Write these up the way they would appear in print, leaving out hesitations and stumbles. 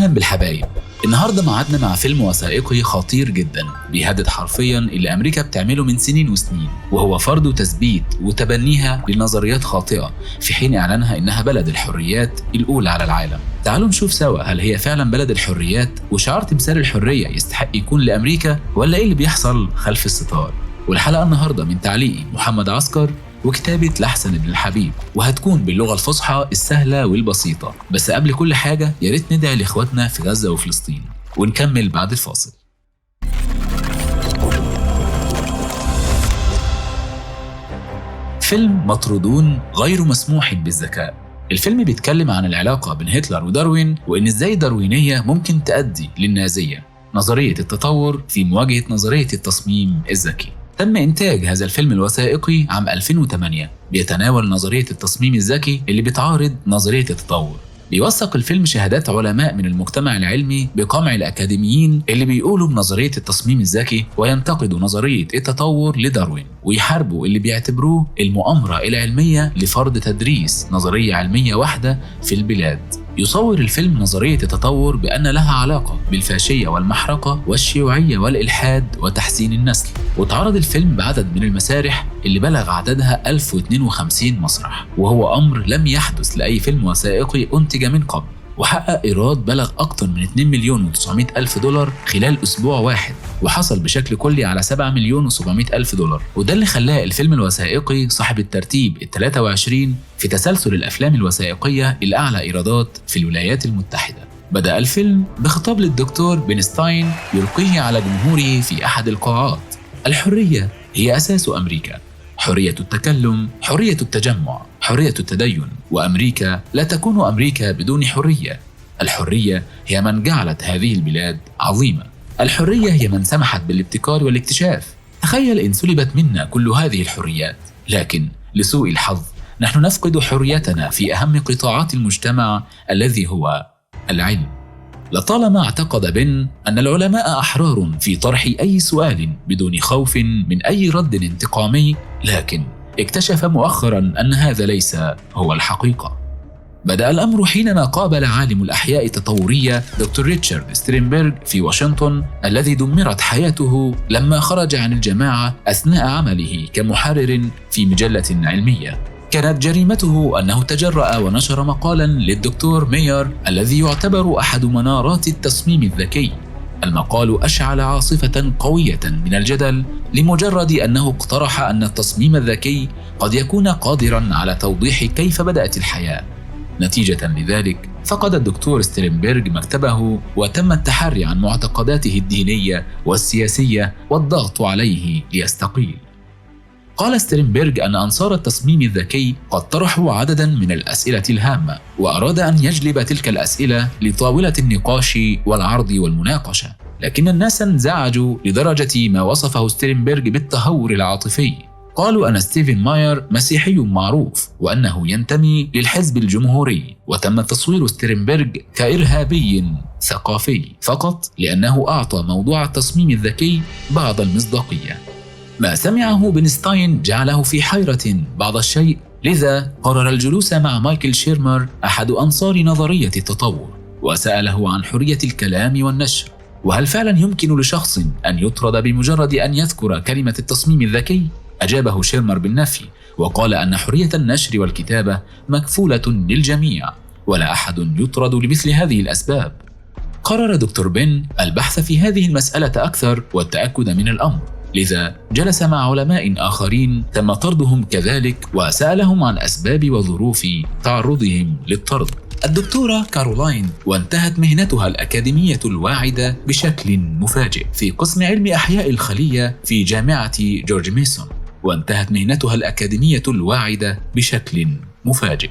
أهلا بالحبايب. النهاردة معادنا مع فيلم وثائقي خطير جدا بيهدد حرفيا اللي أمريكا بتعمله من سنين وسنين، وهو فرض وتثبيت وتبنيها لنظريات خاطئة في حين إعلانها إنها بلد الحريات الأولى على العالم. تعالوا نشوف سوا هل هي فعلا بلد الحريات وشعار تمثال الحرية يستحق يكون لأمريكا، ولا إيه اللي بيحصل خلف الستار؟ والحلقة النهاردة من تعليقي محمد عسكر وكتابة لحسن بن الحبيب، وهتكون باللغة الفصحى السهلة والبسيطة. بس قبل كل حاجة يا ريت ندعي لإخواتنا في غزة وفلسطين، ونكمل بعد الفاصل. فيلم مطرودون غير مسموح بالذكاء. الفيلم بيتكلم عن العلاقة بين هتلر وداروين، وإن إزاي الداروينية ممكن تؤدي للنازية، نظرية التطور في مواجهة نظرية التصميم الذكي. تم إنتاج هذا الفيلم الوثائقي عام 2008، بيتناول نظرية التصميم الذكي اللي بتعارض نظرية التطور. بيوثق الفيلم شهادات علماء من المجتمع العلمي بقمع الأكاديميين اللي بيقولوا بنظرية التصميم الذكي وينتقدوا نظرية التطور لداروين، ويحاربوا اللي بيعتبروه المؤامرة العلمية لفرض تدريس نظرية علمية واحدة في البلاد. يصور الفيلم نظرية التطور بأن لها علاقة بالفاشية والمحرقة والشيوعية والإلحاد وتحسين النسل، وتعرض الفيلم بعدد من المسارح اللي بلغ عددها 1052 مسرح، وهو أمر لم يحدث لأي فيلم وثائقي أنتج من قبل، وحقق إيراد بلغ أكثر من 2,900,000 دولار خلال أسبوع واحد، وحصل بشكل كلي على 7,700,000 دولار، وده اللي خلاه الفيلم الوثائقي صاحب الترتيب ال23 في تسلسل الأفلام الوثائقية الأعلى إيرادات في الولايات المتحدة. بدأ الفيلم بخطاب للدكتور بنستاين يلقيه على جمهوره في أحد القاعات: الحرية هي أساس أمريكا، حرية التكلم، حرية التجمع، حرية التدين، وأمريكا لا تكون أمريكا بدون حرية. الحرية هي من جعلت هذه البلاد عظيمة. الحرية هي من سمحت بالابتكار والاكتشاف. تخيل إن سلبت منا كل هذه الحريات، لكن لسوء الحظ نحن نفقد حريتنا في أهم قطاعات المجتمع الذي هو العلم. لطالما اعتقد بن أن العلماء أحرار في طرح أي سؤال بدون خوف من أي رد انتقامي، لكن اكتشف مؤخراً أن هذا ليس هو الحقيقة. بدأ الأمر حينما قابل عالم الأحياء التطورية دكتور ريتشارد سترينبرغ في واشنطن، الذي دمرت حياته لما خرج عن الجماعة أثناء عمله كمحرر في مجلة علمية. كانت جريمته أنه تجرأ ونشر مقالاً للدكتور مير الذي يعتبر أحد منارات التصميم الذكي. المقال أشعل عاصفة قوية من الجدل لمجرد أنه اقترح أن التصميم الذكي قد يكون قادراً على توضيح كيف بدأت الحياة. نتيجة لذلك فقد الدكتور سترينبرغ مكتبه، وتم التحري عن معتقداته الدينية والسياسية والضغط عليه ليستقيل. قال سترينبرغ أن أنصار التصميم الذكي قد طرحوا عدداً من الأسئلة الهامة، وأراد أن يجلب تلك الأسئلة لطاولة النقاش والعرض والمناقشة، لكن الناس انزعجوا لدرجة ما وصفه سترينبرغ بالتهور العاطفي. قالوا أن ستيفن ماير مسيحي معروف وأنه ينتمي للحزب الجمهوري، وتم تصوير سترينبرغ كإرهابي ثقافي فقط لأنه أعطى موضوع التصميم الذكي بعض المصداقية. ما سمعه بنستاين جعله في حيرة بعض الشيء، لذا قرر الجلوس مع مايكل شيرمر أحد أنصار نظرية التطور، وسأله عن حرية الكلام والنشر، وهل فعلا يمكن لشخص أن يطرد بمجرد أن يذكر كلمة التصميم الذكي؟ أجابه شيرمر بالنفي، وقال أن حرية النشر والكتابة مكفولة للجميع، ولا أحد يطرد لمثل هذه الأسباب. قرر دكتور بن البحث في هذه المسألة أكثر والتأكد من الأمر، لذا جلس مع علماء آخرين تم طردهم كذلك، وسألهم عن أسباب وظروف تعرضهم للطرد. الدكتورة كارولاين، وانتهت مهنتها الأكاديمية الواعدة بشكل مفاجئ في قسم علم أحياء الخلية في جامعة جورج ميسون، وانتهت مهنتها الأكاديمية الواعدة بشكل مفاجئ.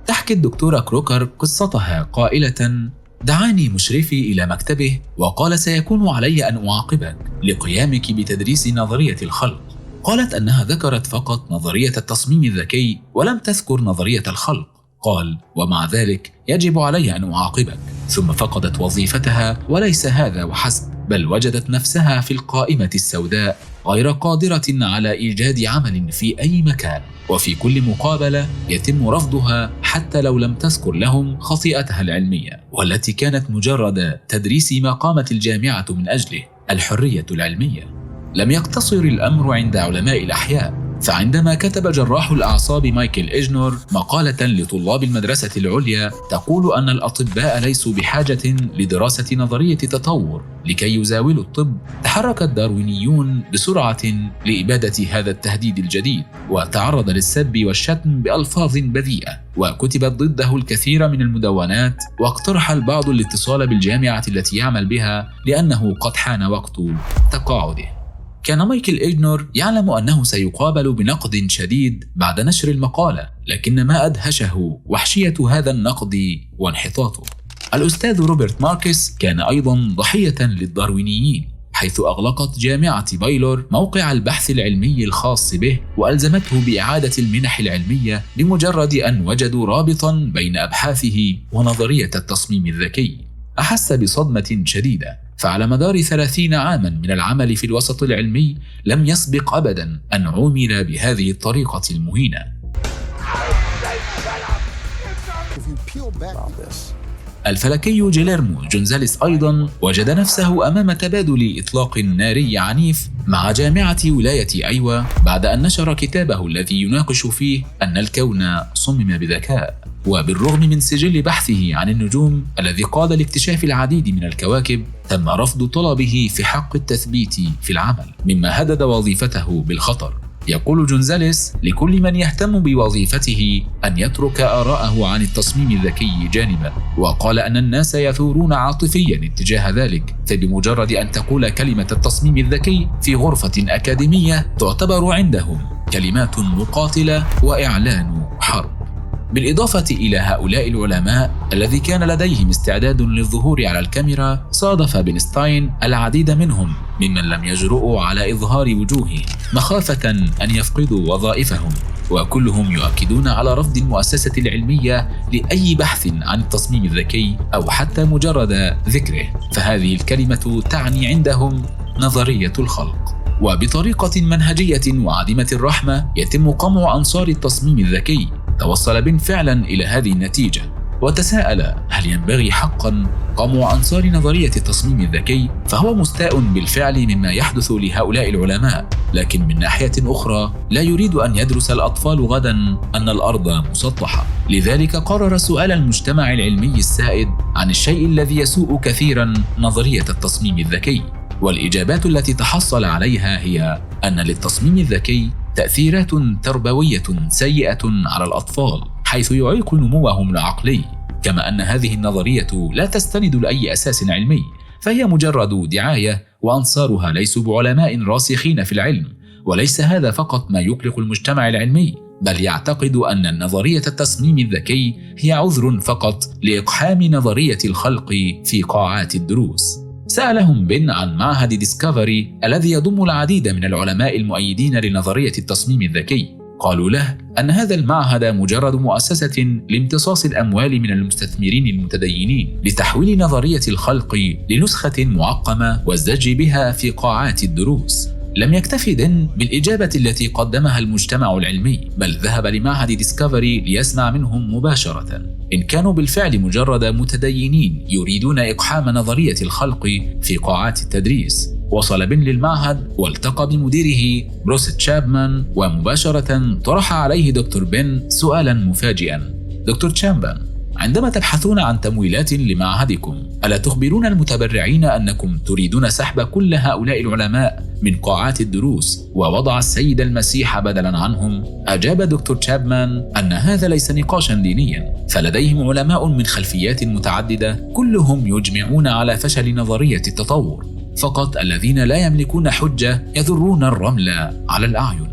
تحكي الدكتورة كروكر قصتها قائلة: دعاني مشرفي إلى مكتبه وقال سيكون علي أن أعاقبك لقيامك بتدريس نظرية الخلق. قالت أنها ذكرت فقط نظرية التصميم الذكي ولم تذكر نظرية الخلق. قال: ومع ذلك يجب علي أن أعاقبك. ثم فقدت وظيفتها، وليس هذا وحسب، بل وجدت نفسها في القائمة السوداء غير قادرة على إيجاد عمل في أي مكان، وفي كل مقابلة يتم رفضها حتى لو لم تذكر لهم خطيئتها العلمية، والتي كانت مجرد تدريس ما قامت الجامعة من أجله، الحرية العلمية. لم يقتصر الأمر عند علماء الأحياء، فعندما كتب جراح الأعصاب مايكل إيجنور مقالة لطلاب المدرسة العليا تقول أن الأطباء ليسوا بحاجة لدراسة نظرية التطور لكي يزاولوا الطب، تحرك الداروينيون بسرعة لإبادة هذا التهديد الجديد، وتعرض للسب والشتم بألفاظ بذيئة، وكتبت ضده الكثير من المدونات، واقترح البعض الاتصال بالجامعة التي يعمل بها لأنه قد حان وقت تقاعده. كان مايكل إيجنور يعلم أنه سيقابل بنقد شديد بعد نشر المقالة، لكن ما أدهشه وحشية هذا النقد وانحطاطه. الأستاذ روبرت ماركس كان أيضا ضحية للداروينيين، حيث أغلقت جامعة بايلور موقع البحث العلمي الخاص به، وألزمته بإعادة المنح العلمية بمجرد أن وجدوا رابطا بين أبحاثه ونظرية التصميم الذكي. أحس بصدمة شديدة، فعلى مدار 30 عاما من العمل في الوسط العلمي لم يسبق أبدا أن عُمل بهذه الطريقة المهينة. الفلكي جيليرمو جونزاليس أيضا وجد نفسه أمام تبادل إطلاق ناري عنيف مع جامعة ولاية أيوا بعد أن نشر كتابه الذي يناقش فيه أن الكون صمم بذكاء. وبالرغم من سجل بحثه عن النجوم الذي قاد لاكتشاف العديد من الكواكب، تم رفض طلبه في حق التثبيت في العمل، مما هدد وظيفته بالخطر. يقول جونزاليس لكل من يهتم بوظيفته أن يترك آراءه عن التصميم الذكي جانبا، وقال أن الناس يثورون عاطفيا اتجاه ذلك، فبمجرد أن تقول كلمة التصميم الذكي في غرفة أكاديمية تعتبر عندهم كلمات مقاتلة وإعلان حرب. بالإضافة إلى هؤلاء العلماء الذي كان لديهم استعداد للظهور على الكاميرا، صادف بنستاين العديد منهم ممن لم يجرؤوا على إظهار وجوههم مخافة أن يفقدوا وظائفهم، وكلهم يؤكدون على رفض المؤسسة العلمية لأي بحث عن التصميم الذكي أو حتى مجرد ذكره، فهذه الكلمة تعني عندهم نظرية الخلق. وبطريقة منهجية وعديمة الرحمة يتم قمع أنصار التصميم الذكي. توصل بن فعلا إلى هذه النتيجة، وتساءل هل ينبغي حقا قمع أنصار نظرية التصميم الذكي؟ فهو مستاء بالفعل مما يحدث لهؤلاء العلماء، لكن من ناحية أخرى لا يريد أن يدرس الأطفال غدا أن الأرض مسطحة. لذلك قرر سؤال المجتمع العلمي السائد عن الشيء الذي يسوء كثيرا نظرية التصميم الذكي، والإجابات التي تحصل عليها هي أن للتصميم الذكي تأثيرات تربوية سيئة على الأطفال، حيث يعيق نموهم العقلي، كما أن هذه النظرية لا تستند لأي أساس علمي، فهي مجرد دعاية، وأنصارها ليسوا بعلماء راسخين في العلم. وليس هذا فقط ما يقلق المجتمع العلمي، بل يعتقد أن نظرية التصميم الذكي هي عذر فقط لإقحام نظرية الخلق في قاعات الدروس. سألهم بن عن معهد ديسكفري الذي يضم العديد من العلماء المؤيدين لنظرية التصميم الذكي. قالوا له أن هذا المعهد مجرد مؤسسة لامتصاص الأموال من المستثمرين المتدينين لتحويل نظرية الخلق لنسخة معقمة والزج بها في قاعات الدروس. لم يكتفي دن بالإجابة التي قدمها المجتمع العلمي، بل ذهب لمعهد ديسكفري ليسمع منهم مباشرة إن كانوا بالفعل مجرد متدينين يريدون إقحام نظرية الخلق في قاعات التدريس. وصل بن للمعهد والتقى بمديره بروس تشابمان، ومباشرة طرح عليه دكتور بن سؤالا مفاجئا: دكتور تشابمان، عندما تبحثون عن تمويلات لمعهدكم، ألا تخبرون المتبرعين أنكم تريدون سحب كل هؤلاء العلماء من قاعات الدروس ووضع السيد المسيح بدلا عنهم؟ أجاب دكتور تشابمان أن هذا ليس نقاشا دينيا، فلديهم علماء من خلفيات متعددة كلهم يجمعون على فشل نظرية التطور، فقط الذين لا يملكون حجة يذرون الرمل على الأعين.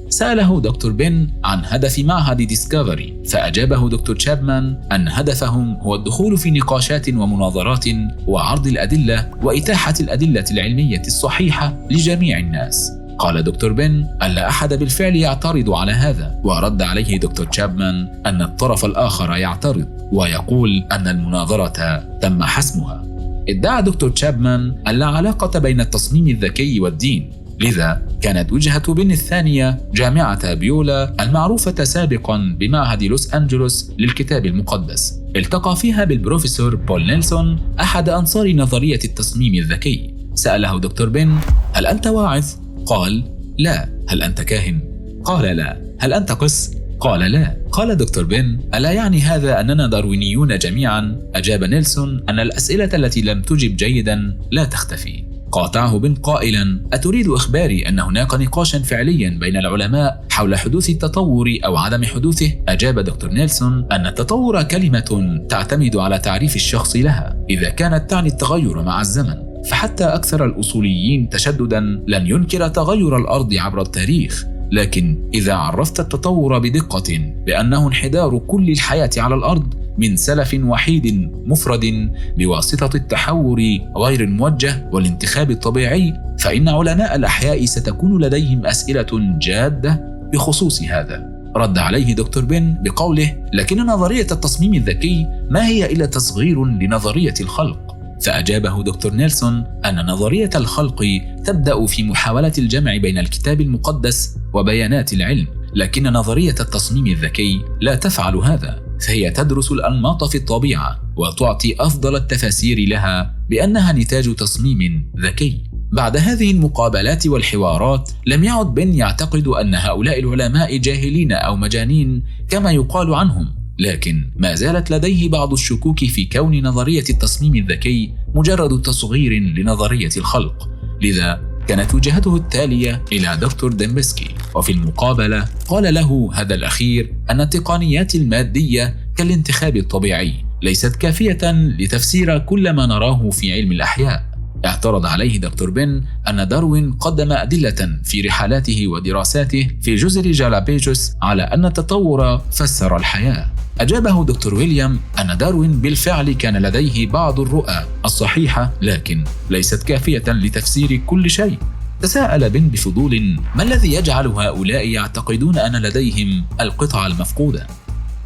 سأله دكتور بن عن هدف معهد ديسكفري، فأجابه دكتور تشابمان أن هدفهم هو الدخول في نقاشات ومناظرات وعرض الأدلة وإتاحة الأدلة العلمية الصحيحة لجميع الناس. قال دكتور بن أن لا أحد بالفعل يعترض على هذا، ورد عليه دكتور تشابمان أن الطرف الآخر يعترض ويقول أن المناظرة تم حسمها. ادعى دكتور تشابمان أن لا علاقة بين التصميم الذكي والدين، لذا كانت وجهة بن الثانية جامعة بيولا المعروفة سابقا بمعهد لوس أنجلوس للكتاب المقدس، التقى فيها بالبروفيسور بول نيلسون أحد أنصار نظرية التصميم الذكي. سأله دكتور بن: هل أنت واعظ؟ قال: لا. هل أنت كاهن؟ قال: لا. هل أنت قس؟ قال: لا. قال دكتور بن: ألا يعني هذا أننا داروينيون جميعا؟ أجاب نيلسون أن الأسئلة التي لم تجب جيدا لا تختفي. قاطعه بن قائلا: أتريد إخباري أن هناك نقاشا فعليا بين العلماء حول حدوث التطور أو عدم حدوثه؟ أجاب دكتور نيلسون أن التطور كلمة تعتمد على تعريف الشخص لها. إذا كانت تعني التغير مع الزمن، فحتى أكثر الأصوليين تشددا لن ينكر تغير الأرض عبر التاريخ، لكن إذا عرفت التطور بدقة بأنه انحدار كل الحياة على الأرض من سلف وحيد مفرد بواسطة التحور غير الموجه والانتخاب الطبيعي، فإن علماء الأحياء ستكون لديهم أسئلة جادة بخصوص هذا. رد عليه دكتور بن بقوله: لكن نظرية التصميم الذكي ما هي إلا تصغير لنظرية الخلق. فأجابه دكتور نيلسون أن نظرية الخلق تبدأ في محاولة الجمع بين الكتاب المقدس وبيانات العلم، لكن نظرية التصميم الذكي لا تفعل هذا، فهي تدرس الأنماط في الطبيعة وتعطي أفضل التفاسير لها بأنها نتاج تصميم ذكي. بعد هذه المقابلات والحوارات لم يعد بن يعتقد أن هؤلاء العلماء جاهلين أو مجانين كما يقال عنهم، لكن ما زالت لديه بعض الشكوك في كون نظرية التصميم الذكي مجرد تصغير لنظرية الخلق. لذا كانت وجهته التالية إلى دكتور ديمبسكي، وفي المقابلة قال له هذا الأخير أن التقنيات المادية كالانتخاب الطبيعي ليست كافية لتفسير كل ما نراه في علم الأحياء. اعترض عليه دكتور بن أن داروين قدم أدلة في رحلاته ودراساته في جزر جالابيجوس على أن التطور فسر الحياة. أجابه دكتور ويليام أن داروين بالفعل كان لديه بعض الرؤى الصحيحة، لكن ليست كافية لتفسير كل شيء. تساءل بن بفضول: ما الذي يجعل هؤلاء يعتقدون أن لديهم القطعة المفقودة؟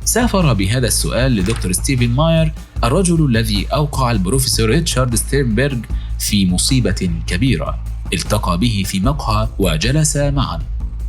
سافر بهذا السؤال لدكتور ستيفن ماير، الرجل الذي أوقع البروفيسور ريتشارد ستيرنبرغ في مصيبة كبيرة. التقى به في مقهى وجلسا معا.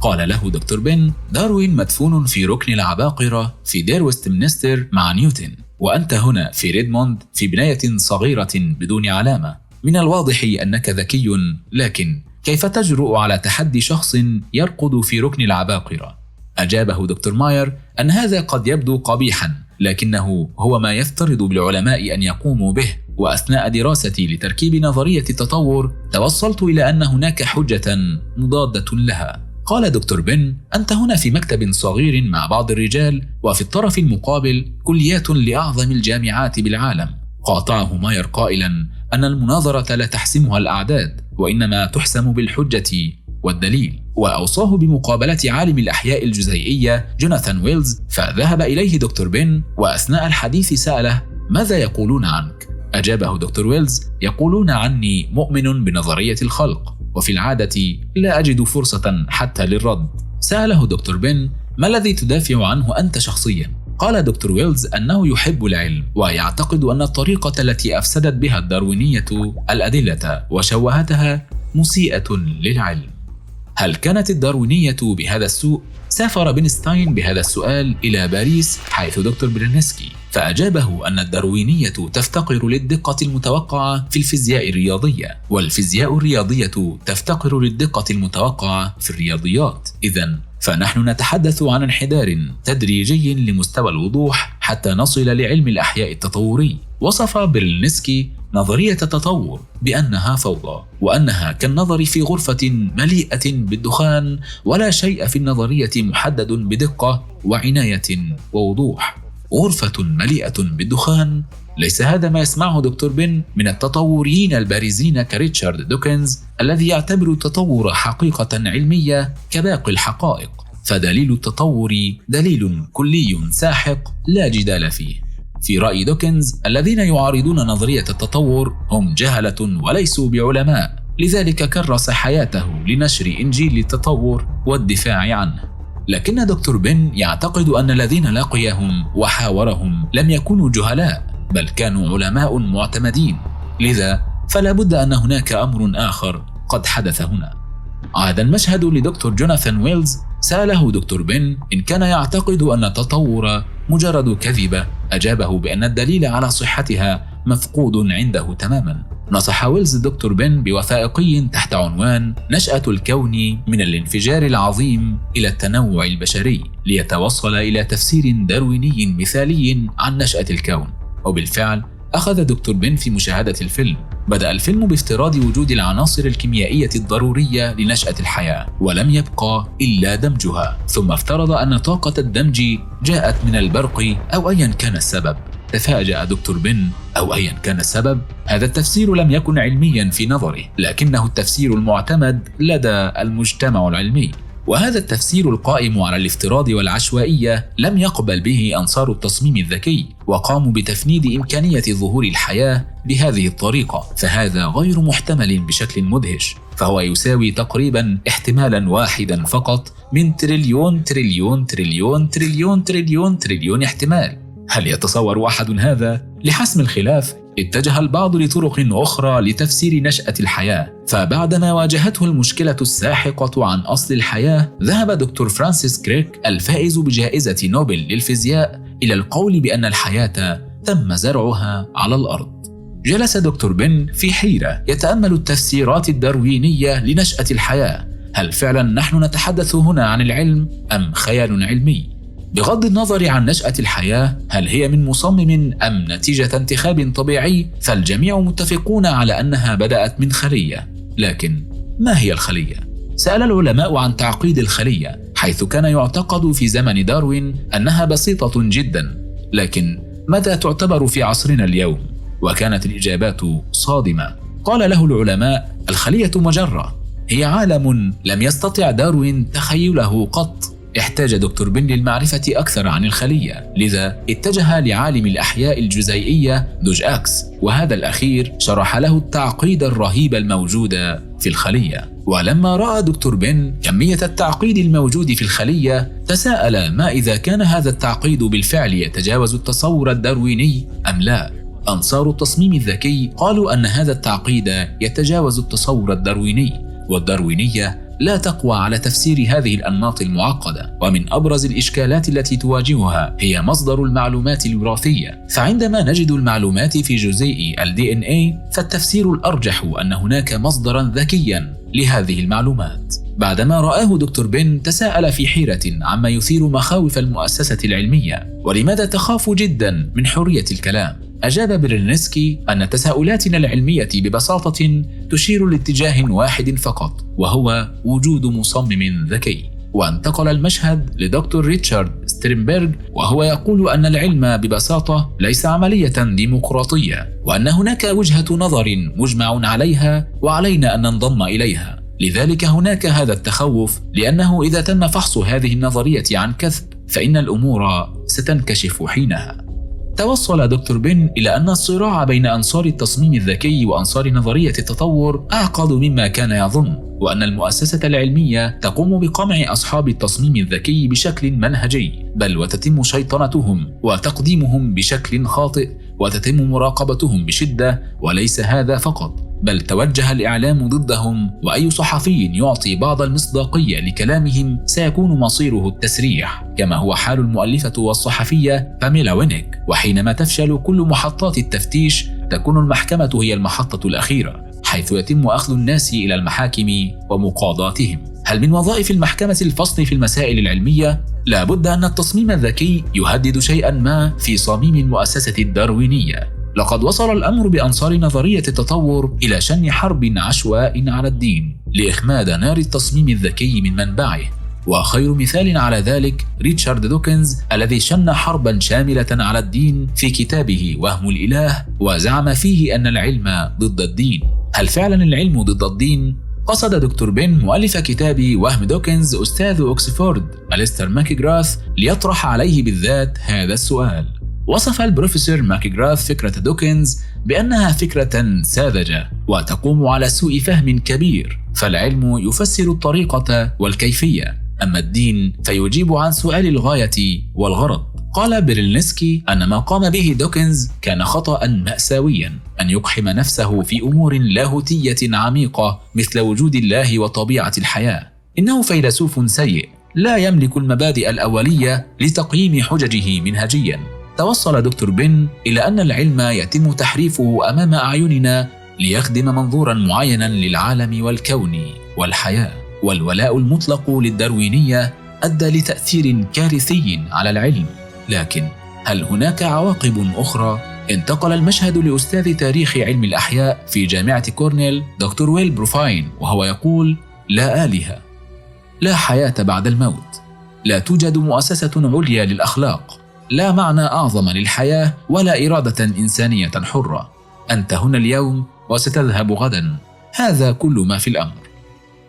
قال له دكتور بن: داروين مدفون في ركن العباقرة في دير ويستمنستر مع نيوتن، وأنت هنا في ريدموند في بناية صغيرة بدون علامة. من الواضح أنك ذكي، لكن كيف تجرؤ على تحدي شخص يرقد في ركن العباقرة؟ أجابه دكتور ماير أن هذا قد يبدو قبيحا، لكنه هو ما يفترض بالعلماء أن يقوموا به. وأثناء دراستي لتركيب نظرية التطور توصلت إلى أن هناك حجة مضادة لها. قال دكتور بن: أنت هنا في مكتب صغير مع بعض الرجال، وفي الطرف المقابل كليات لأعظم الجامعات بالعالم. قاطعه ماير قائلا أن المناظرة لا تحسمها الأعداد، وإنما تحسم بالحجة والدليل. وأوصاه بمقابلة عالم الأحياء الجزيئية جوناثان ويلز، فذهب إليه دكتور بن، وأثناء الحديث سأله: ماذا يقولون عنك؟ أجابه دكتور ويلز: يقولون عني مؤمن بنظرية الخلق، وفي العادة لا أجد فرصة حتى للرد. سأله دكتور بن: ما الذي تدافع عنه أنت شخصيا؟ قال دكتور ويلز أنه يحب العلم، ويعتقد أن الطريقة التي أفسدت بها الداروينية الأدلة وشوهتها مسيئة للعلم. هل كانت الداروينية بهذا السوء؟ سافر بنستاين بهذا السؤال إلى باريس حيث دكتور برينسكي، فأجابه أن الداروينية تفتقر للدقة المتوقعة في الفيزياء الرياضية، والفيزياء الرياضية تفتقر للدقة المتوقعة في الرياضيات. إذن فنحن نتحدث عن انحدار تدريجي لمستوى الوضوح حتى نصل لعلم الأحياء التطوري. وصف برينسكي نظرية التطور بأنها فوضى، وأنها كالنظر في غرفة مليئة بالدخان، ولا شيء في النظرية محدد بدقة وعناية ووضوح. غرفة مليئة بالدخان، ليس هذا ما يسمعه دكتور بن من التطوريين البارزين كريتشارد دوكنز، الذي يعتبر التطور حقيقة علمية كباقي الحقائق، فدليل التطور دليل كلي ساحق لا جدال فيه. في رأي دوكنز، الذين يعارضون نظرية التطور هم جهلة وليسوا بعلماء، لذلك كرس حياته لنشر إنجيل التطور والدفاع عنه. لكن دكتور بن يعتقد أن الذين لقيهم وحاورهم لم يكونوا جهلاء، بل كانوا علماء معتمدين. لذا فلا بد أن هناك أمر آخر قد حدث هنا. عاد المشهد لدكتور جوناثان ويلز. سأله دكتور بن إن كان يعتقد أن التطور مجرد كذبة. أجابه بأن الدليل على صحتها مفقود عنده تماما. نصح ويلز دكتور بن بوثائقي تحت عنوان نشأة الكون من الانفجار العظيم إلى التنوع البشري، ليتوصل إلى تفسير دارويني مثالي عن نشأة الكون. وبالفعل أخذ دكتور بن في مشاهدة الفيلم. بدأ الفيلم بافتراض وجود العناصر الكيميائية الضرورية لنشأة الحياة، ولم يبقى إلا دمجها، ثم افترض أن طاقة الدمج جاءت من البرق أو أيا كان السبب. تفاجأ دكتور بن أو أيا كان السبب. هذا التفسير لم يكن علميا في نظره، لكنه التفسير المعتمد لدى المجتمع العلمي. وهذا التفسير القائم على الافتراض والعشوائية لم يقبل به أنصار التصميم الذكي، وقاموا بتفنيد إمكانية ظهور الحياة بهذه الطريقة. فهذا غير محتمل بشكل مدهش، فهو يساوي تقريبا احتمالا واحدا فقط من تريليون تريليون تريليون تريليون تريليون تريليون احتمال. هل يتصور أحد هذا؟ لحسم الخلاف اتجه البعض لطرق أخرى لتفسير نشأة الحياة. فبعدما واجهته المشكلة الساحقة عن أصل الحياة، ذهب دكتور فرانسيس كريك الفائز بجائزة نوبل للفيزياء إلى القول بأن الحياة تم زرعها على الأرض. جلس دكتور بن في حيرة يتأمل التفسيرات الداروينية لنشأة الحياة. هل فعلا نحن نتحدث هنا عن العلم أم خيال علمي؟ بغض النظر عن نشأة الحياة، هل هي من مصمم أم نتيجة انتخاب طبيعي؟ فالجميع متفقون على أنها بدأت من خلية. لكن ما هي الخلية؟ سأل العلماء عن تعقيد الخلية، حيث كان يعتقد في زمن داروين أنها بسيطة جدا. لكن ماذا تعتبر في عصرنا اليوم؟ وكانت الإجابات صادمة. قال له العلماء: الخلية مجرة، هي عالم لم يستطع داروين تخيله قط. احتاج دكتور بن للمعرفة أكثر عن الخلية، لذا اتجه لعالم الأحياء الجزيئية دوج أكس، وهذا الأخير شرح له التعقيد الرهيب الموجود في الخلية. ولما رأى دكتور بن كمية التعقيد الموجود في الخلية، تساءل ما إذا كان هذا التعقيد بالفعل يتجاوز التصور الدارويني أم لا. أنصار التصميم الذكي قالوا أن هذا التعقيد يتجاوز التصور الدارويني، والداروينية لا تقوى على تفسير هذه الأنماط المعقدة. ومن أبرز الإشكالات التي تواجهها هي مصدر المعلومات الوراثية. فعندما نجد المعلومات في جزيء ال DNA، فالتفسير الأرجح أن هناك مصدرا ذكيا لهذه المعلومات. بعدما رآه دكتور بن، تساءل في حيرة عما يثير مخاوف المؤسسة العلمية: ولماذا تخاف جدا من حرية الكلام؟ أجاب برنسكي أن تساؤلاتنا العلمية ببساطة تشير لاتجاه واحد فقط، وهو وجود مصمم ذكي. وانتقل المشهد لدكتور ريتشارد ستيرنبرغ، وهو يقول أن العلم ببساطة ليس عملية ديمقراطية، وأن هناك وجهة نظر مجمع عليها وعلينا أن ننضم إليها. لذلك هناك هذا التخوف، لأنه إذا تم فحص هذه النظرية عن كذب فإن الأمور ستنكشف حينها. توصل دكتور بن إلى أن الصراع بين أنصار التصميم الذكي وأنصار نظرية التطور أعقد مما كان يظن، وأن المؤسسة العلمية تقوم بقمع أصحاب التصميم الذكي بشكل منهجي، بل وتتم شيطنتهم وتقديمهم بشكل خاطئ، وتتم مراقبتهم بشدة. وليس هذا فقط، بل توجه الإعلام ضدهم، وأي صحفي يعطي بعض المصداقية لكلامهم سيكون مصيره التسريح، كما هو حال المؤلفة والصحفية باميلا وينيك. وحينما تفشل كل محطات التفتيش، تكون المحكمة هي المحطة الأخيرة، حيث يتم أخذ الناس إلى المحاكم ومقاضاتهم. هل من وظائف المحكمة الفصل في المسائل العلمية؟ لا بد أن التصميم الذكي يهدد شيئا ما في صميم المؤسسة الداروينية. لقد وصل الأمر بأنصار نظرية التطور إلى شن حرب عشواء على الدين لإخماد نار التصميم الذكي من منبعه. وخير مثال على ذلك ريتشارد دوكنز، الذي شن حربا شاملة على الدين في كتابه وهم الإله، وزعم فيه أن العلم ضد الدين. هل فعلا العلم ضد الدين؟ قصد دكتور بن مؤلف كتاب وهم دوكنز أستاذ أكسفورد أليستر ماكجراث ليطرح عليه بالذات هذا السؤال. وصف البروفيسور ماكجراث فكرة دوكنز بأنها فكرة ساذجة وتقوم على سوء فهم كبير، فالعلم يفسر الطريقة والكيفية، أما الدين فيجيب عن سؤال الغاية والغرض. قال بيرلنسكي أن ما قام به دوكنز كان خطأ مأساويا، أن يقحم نفسه في أمور لاهوتية عميقة مثل وجود الله وطبيعة الحياة. إنه فيلسوف سيء لا يملك المبادئ الأولية لتقييم حججه منهجيا. توصل دكتور بن إلى أن العلم يتم تحريفه أمام أعيننا ليخدم منظورا معينا للعالم والكون والحياة، والولاء المطلق للداروينية أدى لتأثير كارثي على العلم. لكن هل هناك عواقب أخرى؟ انتقل المشهد لأستاذ تاريخ علم الأحياء في جامعة كورنيل دكتور ويل بروفاين وهو يقول: لا آلهة، لا حياة بعد الموت، لا توجد مؤسسة عليا للأخلاق، لا معنى أعظم للحياة ولا إرادة إنسانية حرة. أنت هنا اليوم وستذهب غدا، هذا كل ما في الأمر.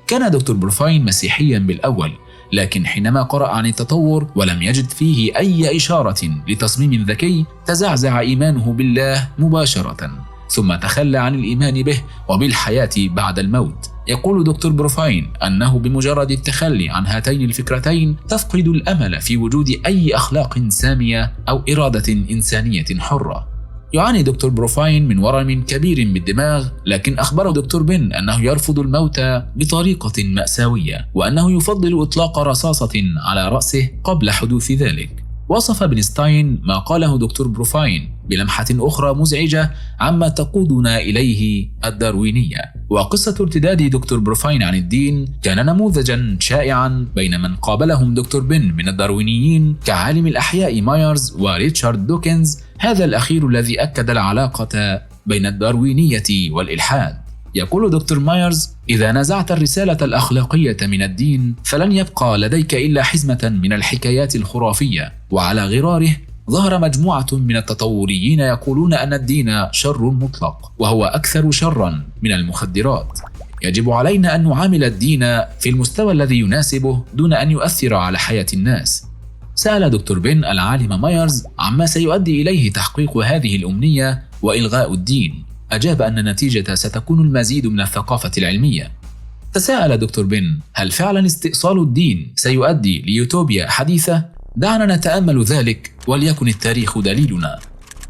كان دكتور بروفاين مسيحيا بالأول، لكن حينما قرأ عن التطور ولم يجد فيه أي إشارة لتصميم ذكي تزعزع إيمانه بالله مباشرة، ثم تخلى عن الإيمان به وبالحياة بعد الموت. يقول دكتور بروفاين أنه بمجرد التخلي عن هاتين الفكرتين تفقد الأمل في وجود أي أخلاق سامية أو إرادة إنسانية حرة. يعاني دكتور بروفاين من ورم كبير بالدماغ، لكن أخبره دكتور بن أنه يرفض الموت بطريقة مأساوية، وأنه يفضل إطلاق رصاصة على رأسه قبل حدوث ذلك. وصف بنستاين ما قاله دكتور بروفاين بلمحة أخرى مزعجة عما تقودنا إليه الداروينية. وقصة ارتداد دكتور بروفاين عن الدين كان نموذجا شائعا بين من قابلهم دكتور بن من الداروينيين كعالم الأحياء مايرز وريتشارد دوكنز، هذا الأخير الذي أكد العلاقة بين الداروينية والإلحاد. يقول دكتور مايرز: إذا نزعت الرسالة الأخلاقية من الدين فلن يبقى لديك إلا حزمة من الحكايات الخرافية. وعلى غراره ظهر مجموعة من التطوريين يقولون أن الدين شر مطلق، وهو أكثر شرا من المخدرات. يجب علينا أن نعامل الدين في المستوى الذي يناسبه دون أن يؤثر على حياة الناس. سأل دكتور بن العالم مايرز عما سيؤدي إليه تحقيق هذه الأمنية وإلغاء الدين. أجاب أن النتيجة ستكون المزيد من الثقافة العلمية. تساءل دكتور بن: هل فعلا استئصال الدين سيؤدي ليوتوبيا حديثة؟ دعنا نتأمل ذلك وليكن التاريخ دليلنا.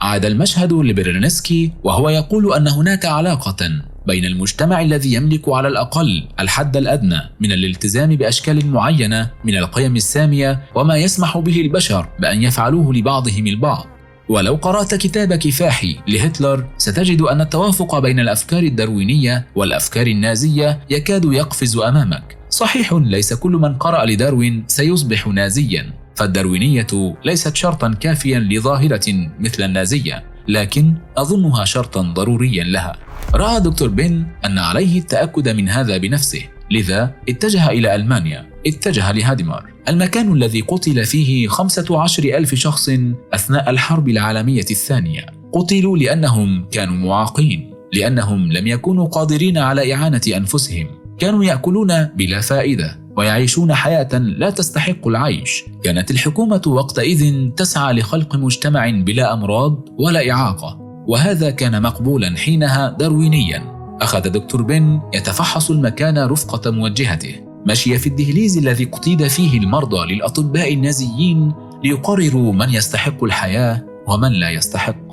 عاد المشهد لبيرلنسكي وهو يقول أن هناك علاقة بين المجتمع الذي يملك على الأقل الحد الأدنى من الالتزام بأشكال معينة من القيم السامية وما يسمح به البشر بأن يفعلوه لبعضهم البعض. ولو قرأت كتاب كفاحي لهتلر ستجد أن التوافق بين الأفكار الداروينية والأفكار النازية يكاد يقفز أمامك. صحيح، ليس كل من قرأ لداروين سيصبح نازيا، فالداروينية ليست شرطا كافيا لظاهرة مثل النازية، لكن أظنها شرطا ضروريا لها. رأى دكتور بن أن عليه التأكد من هذا بنفسه، لذا اتجه إلى ألمانيا، اتجه لهادمار، المكان الذي قتل فيه 15,000 شخص أثناء الحرب العالمية الثانية. قتلوا لأنهم كانوا معاقين، لأنهم لم يكونوا قادرين على إعانة أنفسهم، كانوا يأكلون بلا فائدة ويعيشون حياة لا تستحق العيش. كانت الحكومة وقتئذ تسعى لخلق مجتمع بلا أمراض ولا إعاقة، وهذا كان مقبولا حينها داروينيا. أخذ دكتور بن يتفحص المكان رفقة موجهته، مشي في الدهليز الذي اقتيد فيه المرضى للأطباء النازيين ليقرروا من يستحق الحياة ومن لا يستحق.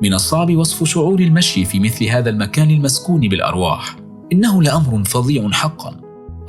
من الصعب وصف شعور المشي في مثل هذا المكان المسكون بالأرواح، إنه لأمر فظيع حقا.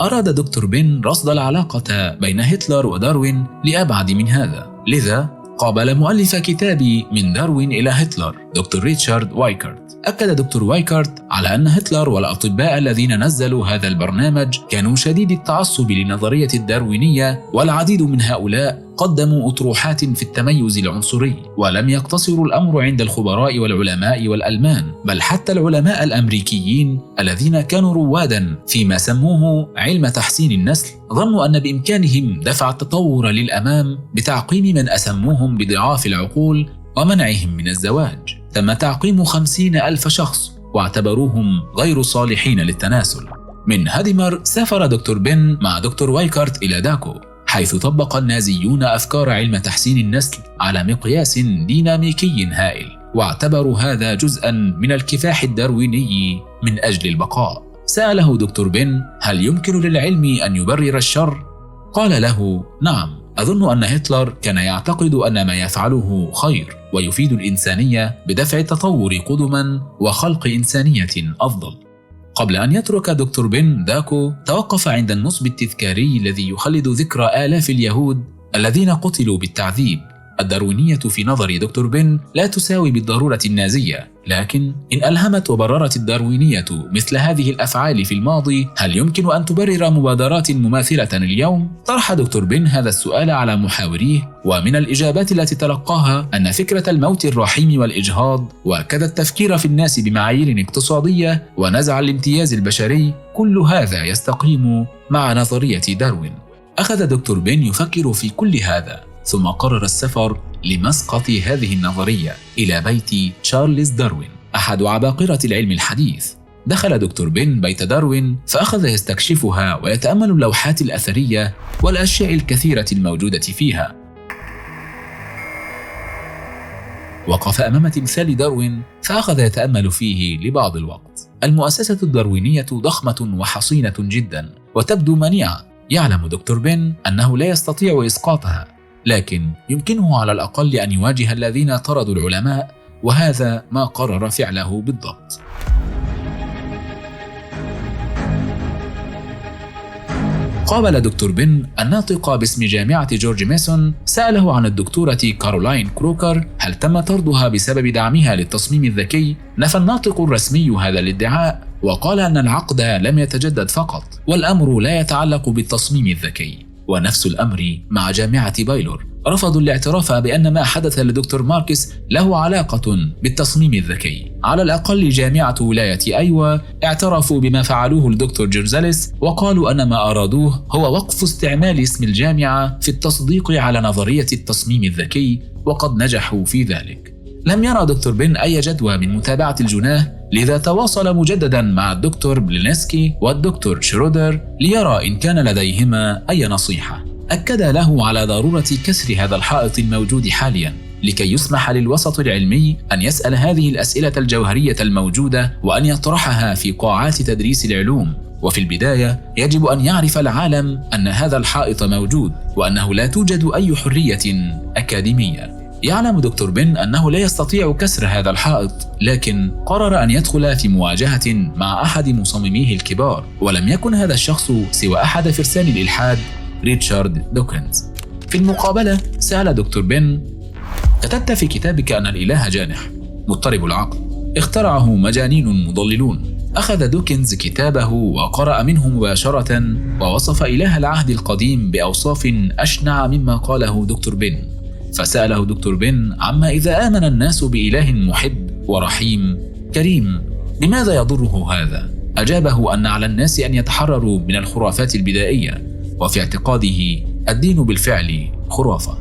أراد دكتور بن رصد العلاقة بين هتلر وداروين لأبعد من هذا، لذا قابل مؤلف كتاب من داروين إلى هتلر دكتور ريتشارد وايكارت. أكد دكتور وايكارت على أن هتلر والأطباء الذين نزلوا هذا البرنامج كانوا شديد التعصب لنظرية الداروينية، والعديد من هؤلاء قدموا أطروحات في التميز العنصري. ولم يقتصر الأمر عند الخبراء والعلماء والألمان، بل حتى العلماء الأمريكيين الذين كانوا روادا فيما سموه علم تحسين النسل ظنوا أن بإمكانهم دفع التطور للأمام بتعقيم من أسموهم بضعاف العقول ومنعهم من الزواج. تم تعقيم 50,000 شخص واعتبروهم غير صالحين للتناسل. من هادمار سافر دكتور بن مع دكتور وايكارت إلى داكو، حيث طبق النازيون أفكار علم تحسين النسل على مقياس ديناميكي هائل، واعتبروا هذا جزءا من الكفاح الدارويني من أجل البقاء. سأله دكتور بن: هل يمكن للعلم أن يبرر الشر؟ قال له: نعم، أظن أن هتلر كان يعتقد أن ما يفعله خير ويفيد الإنسانية بدفع التطور قدما وخلق إنسانية أفضل. قبل أن يترك دكتور بن داكو توقف عند النصب التذكاري الذي يخلد ذكرى آلاف اليهود الذين قتلوا بالتعذيب. الداروينية في نظر دكتور بن لا تساوي بالضرورة النازية، لكن إن ألهمت وبررت الداروينية مثل هذه الأفعال في الماضي، هل يمكن أن تبرر مبادرات مماثلة اليوم؟ طرح دكتور بن هذا السؤال على محاوريه، ومن الإجابات التي تلقاها أن فكرة الموت الرحيم والإجهاض وكذا التفكير في الناس بمعايير اقتصادية ونزع الامتياز البشري، كل هذا يستقيم مع نظرية داروين. أخذ دكتور بن يفكر في كل هذا، ثم قرر السفر لمسقط هذه النظرية إلى بيت تشارلز داروين أحد عباقرة العلم الحديث. دخل دكتور بن بيت داروين فأخذ يستكشفها ويتأمل اللوحات الأثرية والأشياء الكثيرة الموجودة فيها. وقف أمام تمثال داروين فأخذ يتأمل فيه لبعض الوقت. المؤسسة الداروينية ضخمة وحصينة جدا وتبدو منيعة. يعلم دكتور بن أنه لا يستطيع إسقاطها، لكن يمكنه على الأقل أن يواجه الذين طردوا العلماء، وهذا ما قرر فعله بالضبط. قابل دكتور بن الناطق باسم جامعة جورج ميسون، سأله عن الدكتورة كارولاين كروكر هل تم طردها بسبب دعمها للتصميم الذكي. نفى الناطق الرسمي هذا الادعاء وقال أن العقد لم يتجدد فقط، والأمر لا يتعلق بالتصميم الذكي. ونفس الأمر مع جامعة بايلور، رفضوا الاعتراف بأن ما حدث لدكتور ماركس له علاقة بالتصميم الذكي. على الأقل جامعة ولاية أيوا اعترفوا بما فعلوه الدكتور جيرزاليس، وقالوا أن ما أرادوه هو وقف استعمال اسم الجامعة في التصديق على نظرية التصميم الذكي، وقد نجحوا في ذلك. لم يرى دكتور بن أي جدوى من متابعة الجناه، لذا تواصل مجددا مع الدكتور بلينسكي والدكتور شرودر ليرى إن كان لديهما أي نصيحة. أكد له على ضرورة كسر هذا الحائط الموجود حاليا لكي يسمح للوسط العلمي أن يسأل هذه الأسئلة الجوهرية الموجودة وأن يطرحها في قاعات تدريس العلوم. وفي البداية يجب أن يعرف العالم أن هذا الحائط موجود وأنه لا توجد أي حرية أكاديمية. يعلم دكتور بن أنه لا يستطيع كسر هذا الحائط، لكن قرر أن يدخل في مواجهة مع أحد مصمميه الكبار، ولم يكن هذا الشخص سوى أحد فرسان الإلحاد ريتشارد دوكنز. في المقابلة سأل دكتور بن: كتبت في كتابك أن الإله جانح مضطرب العقل، اخترعه مجانين مضللون. أخذ دوكنز كتابه وقرأ منه مباشرة، ووصف إله العهد القديم بأوصاف أشنع مما قاله دكتور بن. فسأله دكتور بن عما إذا آمن الناس بإله محب ورحيم كريم لماذا يضره هذا؟ أجابه أن على الناس أن يتحرروا من الخرافات البدائية، وفي اعتقاده الدين بالفعل خرافة.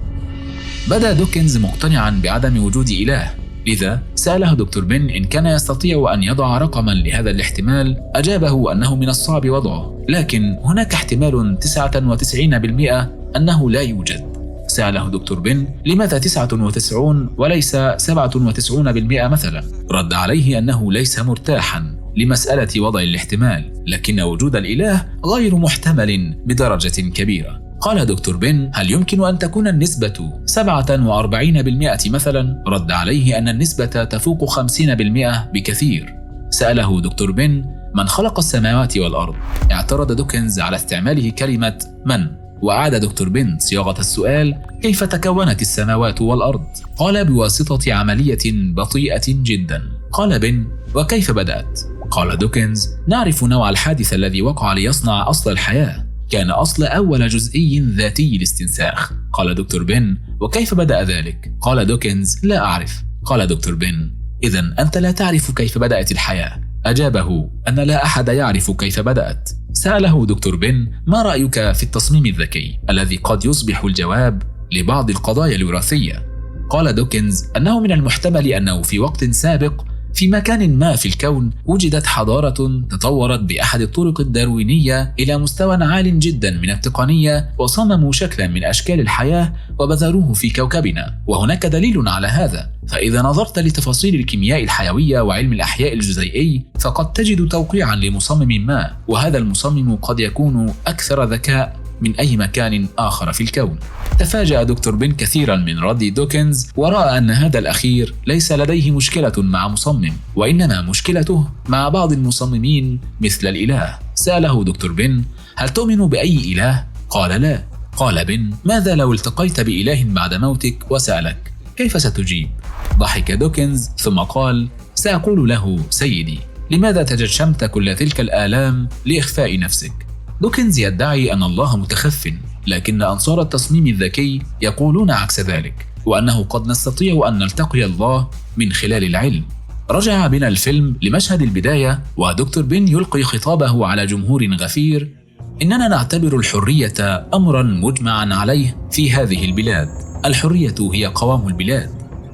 بدأ دوكنز مقتنعا بعدم وجود إله، لذا سأله دكتور بن إن كان يستطيع أن يضع رقما لهذا الاحتمال. أجابه أنه من الصعب وضعه، لكن هناك احتمال 99% أنه لا يوجد. سأله دكتور بن لماذا 99 وليس 97% مثلا؟ رد عليه أنه ليس مرتاحا لمسألة وضع الاحتمال، لكن وجود الإله غير محتمل بدرجة كبيرة. قال دكتور بن هل يمكن أن تكون النسبة 47% مثلا؟ رد عليه أن النسبة تفوق 50% بكثير. سأله دكتور بن من خلق السماوات والأرض؟ اعترض دوكنز على استعماله كلمة من، وأعاد دكتور بن صياغة السؤال كيف تكونت السماوات والأرض؟ قال بواسطة عملية بطيئة جدا. قال بن وكيف بدأت؟ قال دوكنز نعرف نوع الحادث الذي وقع ليصنع أصل الحياة، كان أصل أول جزئي ذاتي الاستنساخ. قال دكتور بن وكيف بدأ ذلك؟ قال دوكنز لا أعرف. قال دكتور بن إذن أنت لا تعرف كيف بدأت الحياة؟ أجابه أن لا أحد يعرف كيف بدأت. سأله دكتور بن ما رأيك في التصميم الذكي الذي قد يصبح الجواب لبعض القضايا الوراثية؟ قال دوكنز أنه من المحتمل أنه في وقت سابق في مكان ما في الكون وجدت حضارة تطورت بأحد الطرق الداروينية إلى مستوى عال جدا من التقنية، وصمموا شكلا من أشكال الحياة وبذروه في كوكبنا، وهناك دليل على هذا. فإذا نظرت لتفاصيل الكيمياء الحيوية وعلم الأحياء الجزيئي فقد تجد توقيعا لمصمم ما، وهذا المصمم قد يكون أكثر ذكاء من أي مكان آخر في الكون. تفاجأ دكتور بن كثيرا من رد دوكنز، ورأى أن هذا الأخير ليس لديه مشكلة مع مصمم، وإنما مشكلته مع بعض المصممين مثل الإله. سأله دكتور بن: هل تؤمن بأي إله؟ قال: لا. قال بن: ماذا لو التقيت بإله بعد موتك وسألك، كيف ستجيب؟ ضحك دوكنز ثم قال: سأقول له: سيدي، لماذا تجشمت كل تلك الآلام لإخفاء نفسك؟ دوكنز يدعي أن الله متخف، لكن أنصار التصميم الذكي يقولون عكس ذلك، وأنه قد نستطيع أن نلتقي الله من خلال العلم. رجع بنا الفيلم لمشهد البداية، ودكتور بن يلقي خطابه على جمهور غفير: إننا نعتبر الحرية أمراً مجمعاً عليه في هذه البلاد. الحرية هي قوام البلاد،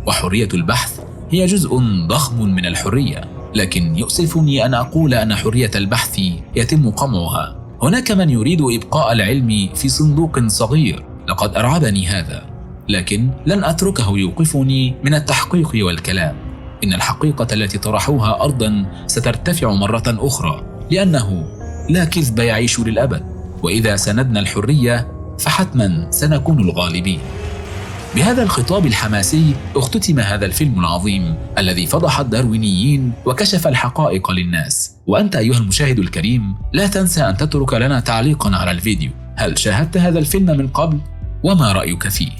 وحرية البحث هي جزء ضخم من الحرية، لكن يؤسفني أن أقول أن حرية البحث يتم قمعها. هناك من يريد إبقاء العلم في صندوق صغير. لقد أرعبني هذا، لكن لن أتركه يوقفني من التحقيق والكلام. إن الحقيقة التي طرحوها أرضاً سترتفع مرة أخرى، لأنه لا كذب يعيش للأبد، وإذا سندنا الحرية فحتماً سنكون الغالبين. بهذا الخطاب الحماسي اختتم هذا الفيلم العظيم الذي فضح الداروينيين وكشف الحقائق للناس. وأنت أيها المشاهد الكريم، لا تنسى أن تترك لنا تعليقاً على الفيديو. هل شاهدت هذا الفيلم من قبل؟ وما رأيك فيه؟